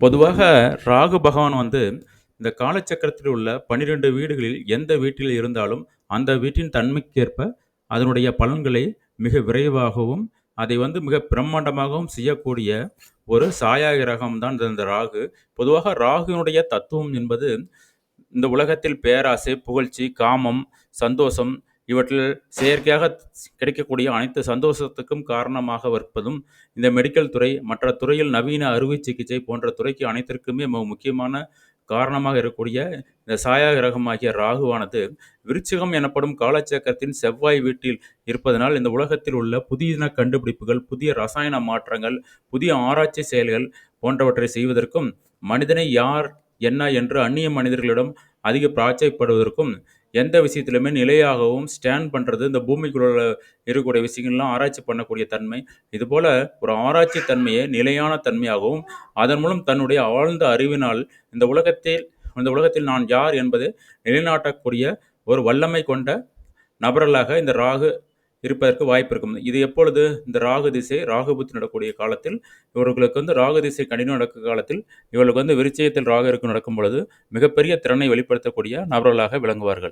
பொதுவாக ராகு பகவான் இந்த காலச்சக்கரத்தில் உள்ள 12 வீடுகளில் எந்த வீட்டில் இருந்தாலும், அந்த வீட்டின் தன்மைக்கேற்ப அதனுடைய பலன்களை மிக விரைவாகவும், அதை மிக பிரம்மாண்டமாகவும் செய்யக்கூடிய ஒரு சாயா கிரகம் தான் இந்த ராகு. பொதுவாக ராகுவினுடைய தத்துவம் என்பது, இந்த உலகத்தில் பேராசை, புகழ்ச்சி, காமம், சந்தோஷம் இவற்றில் செயற்கையாக கிடைக்கக்கூடிய அனைத்து சந்தோஷத்துக்கும் காரணமாக இருப்பதும், இந்த மெடிக்கல் துறை, மற்ற துறையில் நவீன அறுவை சிகிச்சை போன்ற துறைக்கு அனைத்திற்குமே முக்கியமான காரணமாக இருக்கக்கூடிய இந்த சாயா கிரகமாகிய ராகுவானது, விருச்சிகம் எனப்படும் காலச்சக்கரத்தின் செவ்வாய் வீட்டில் இருப்பதனால், இந்த உலகத்தில் உள்ள புதிய கண்டுபிடிப்புகள், புதிய ரசாயன மாற்றங்கள், புதிய ஆராய்ச்சி செயல்கள் போன்றவற்றை செய்வதற்கும், மனிதனை யார், என்ன என்று அந்நிய மனிதர்களிடம் அதிக பிராச்சைப்படுவதற்கும், எந்த விஷயத்திலுமே நிலையாகவும் ஸ்டாண்ட் பண்றது, இந்த பூமிக்குள்ள இருக்கக்கூடிய விஷயங்கள்லாம் ஆராய்ச்சி பண்ணக்கூடிய தன்மை, இதுபோல ஒரு ஆராய்ச்சி தன்மையை நிலையான தன்மையாகவும், அதன் மூலம் தன்னுடைய ஆழ்ந்த அறிவினால் இந்த உலகத்தில் நான் யார் என்பதை நிலைநாட்டக்கூடிய ஒரு வல்லமை கொண்ட நபர்களாக இந்த ராகு இருப்பதற்கு வாய்ப்பு இருக்கும். இது எப்பொழுது? இந்த ராகு திசை, ராகு புத்தி நடக்கக்கூடிய காலத்தில், இவர்களுக்கு ராகு திசை கண்டினியூ நடக்கும் காலத்தில், இவர்களுக்கு விருச்சிகத்தில் ராகு இருக்கும் நடக்கும் பொழுது மிகப்பெரிய திறனை வெளிப்படுத்தக்கூடிய நபர்களாக விளங்குவார்கள்.